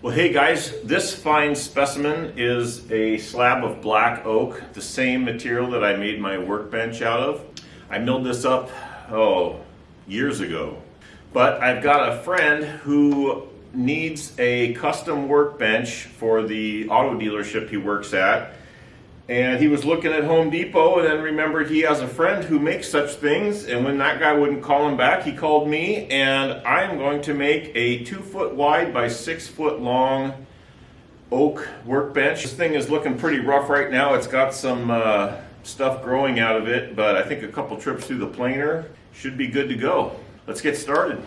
Well, hey guys, this fine specimen is a slab of black oak, the same material that I made my workbench out of. I milled this up, years ago. But I've got a friend who needs a custom workbench for the auto dealership he works at. And he was looking at Home Depot and then remembered he has a friend who makes such things. And when that guy wouldn't call him back, he called me, and I am going to make a 2-foot wide by 6-foot long oak workbench. This thing is looking pretty rough right now. It's got some stuff growing out of it, but I think a couple trips through the planer should be good to go. Let's get started.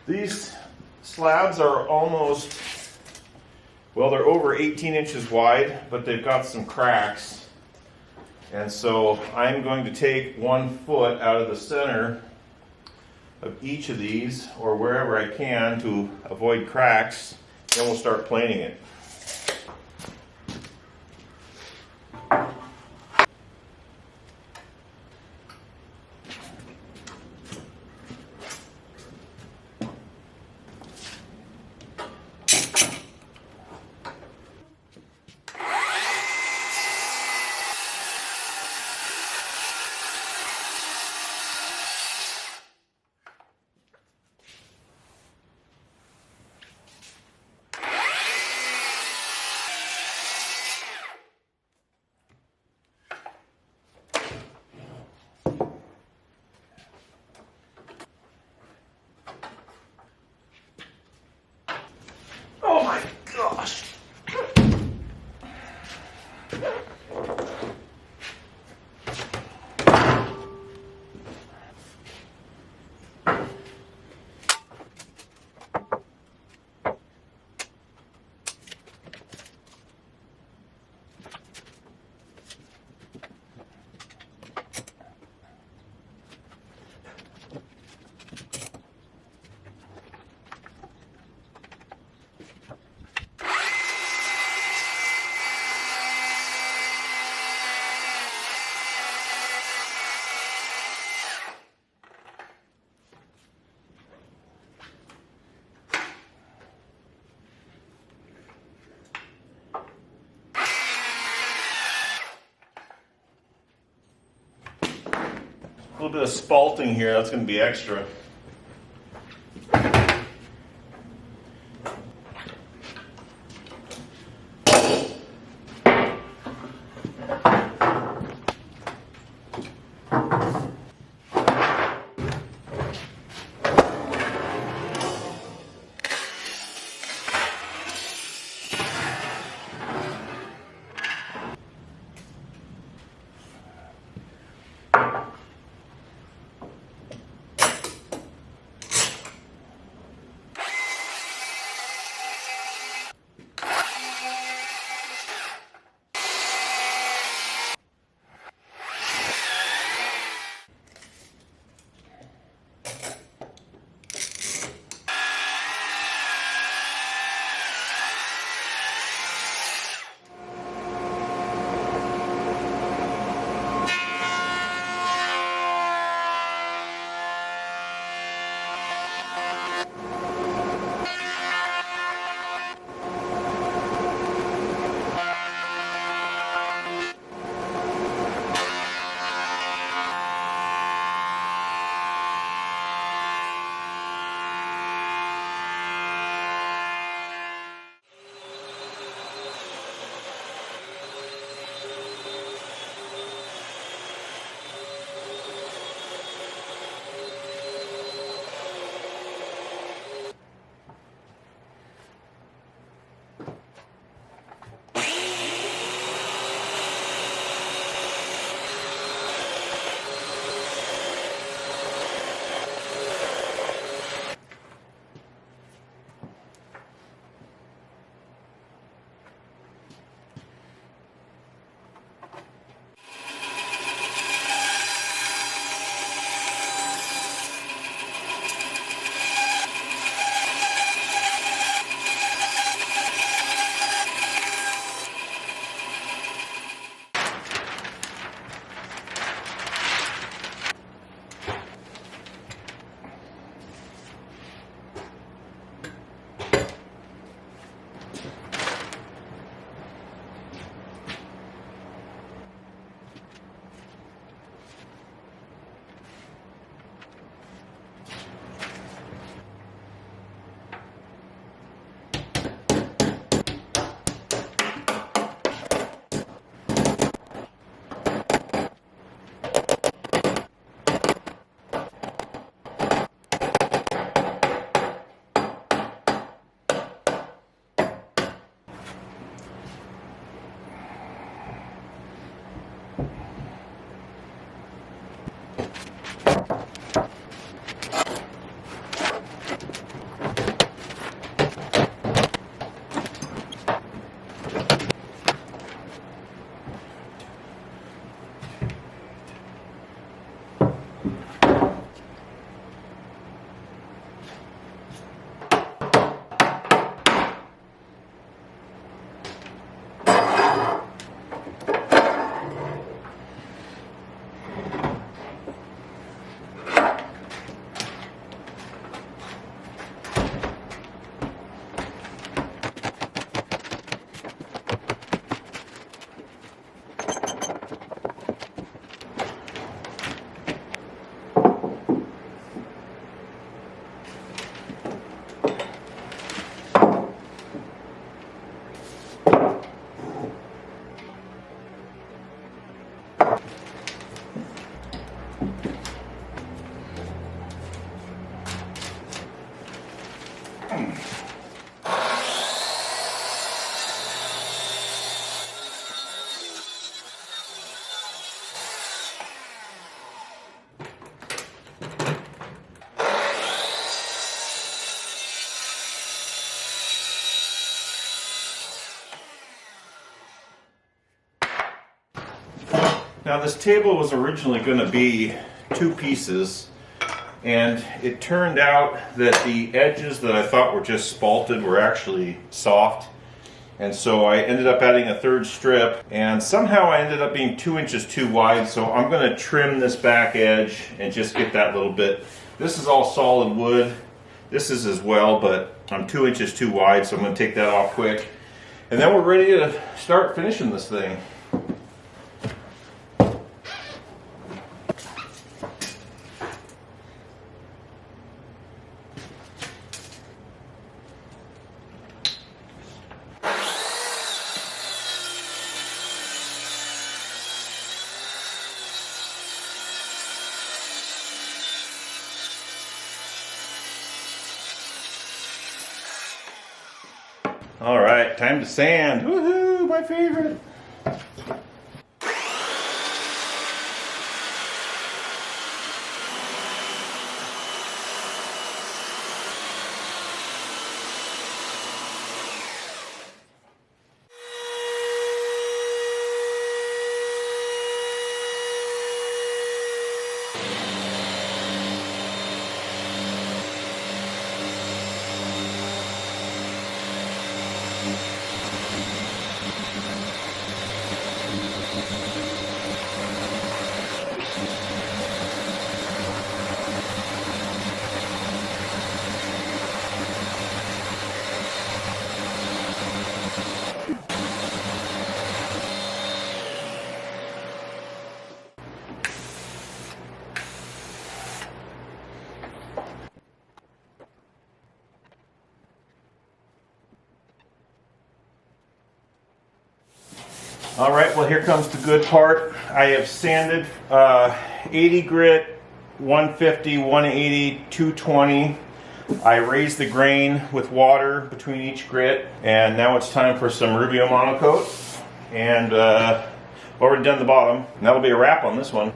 These slabs are almost, well, they're over 18 inches wide, but they've got some cracks. And so I'm going to take 1 foot out of the center of each of these, or wherever I can, to avoid cracks. Then we'll start planing it. Oh my gosh. A little bit of spalting here, that's going to be extra. Now this table was originally going to be 2 pieces, and it turned out that the edges that I thought were just spalted were actually soft. And so I ended up adding a 3rd strip, and somehow I ended up being 2 inches too wide, so I'm going to trim this back edge and just get that little bit. This is all solid wood. This is as well, but I'm 2 inches too wide, so I'm going to take that off quick. And then we're ready to start finishing this thing. All right, time to sand. Woohoo, my favorite. All right, well here comes the good part. I have sanded 80 grit, 150, 180, 220. I raised the grain with water between each grit, and now it's time for some Rubio monocoat. And already done the bottom, and that'll be a wrap on this one.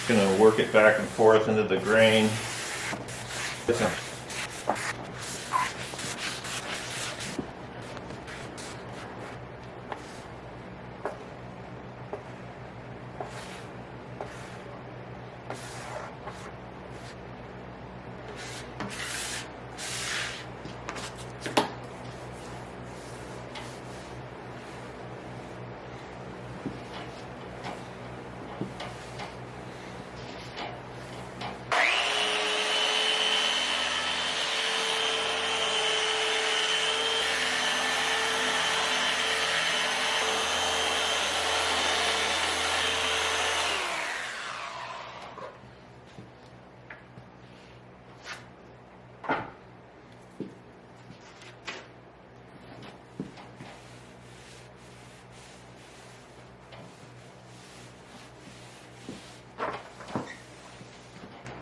Gonna work it back and forth into the grain.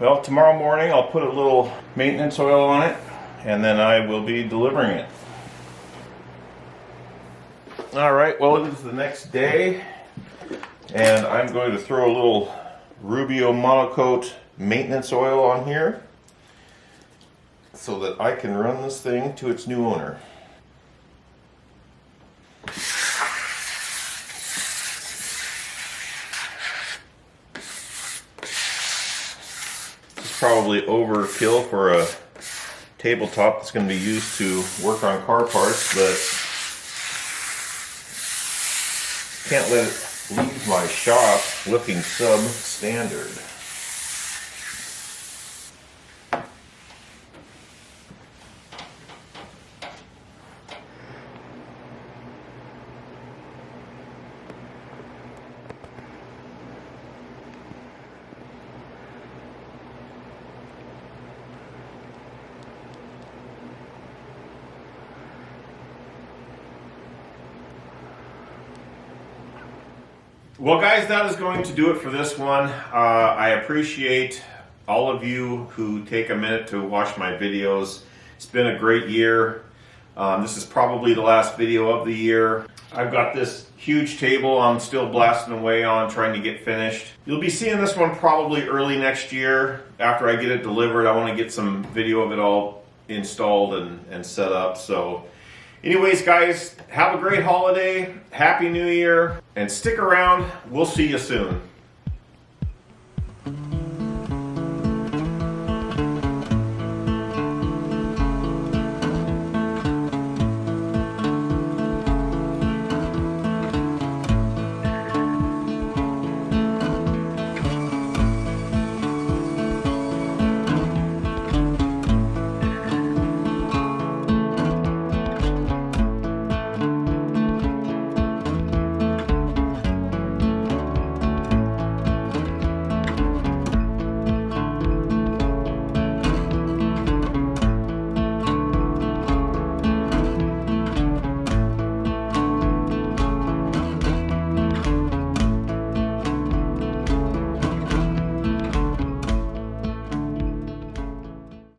Well, tomorrow morning I'll put a little maintenance oil on it, and then I will be delivering it. All right, well, it is the next day, and I'm going to throw a little Rubio monocoat maintenance oil on here so that I can run this thing to its new owner. Probably overkill for a tabletop that's going to be used to work on car parts, but can't let it leave my shop looking substandard. Well, guys, that is going to do it for this one. I appreciate all of you who take a minute to watch my videos. It's been a great year. This is probably the last video of the year. I've got this huge table I'm still blasting away on, trying to get finished. You'll be seeing this one probably early next year. After I get it delivered, I want to get some video of it all installed and set up. So anyways, guys, have a great holiday, Happy New Year, and stick around. We'll see you soon.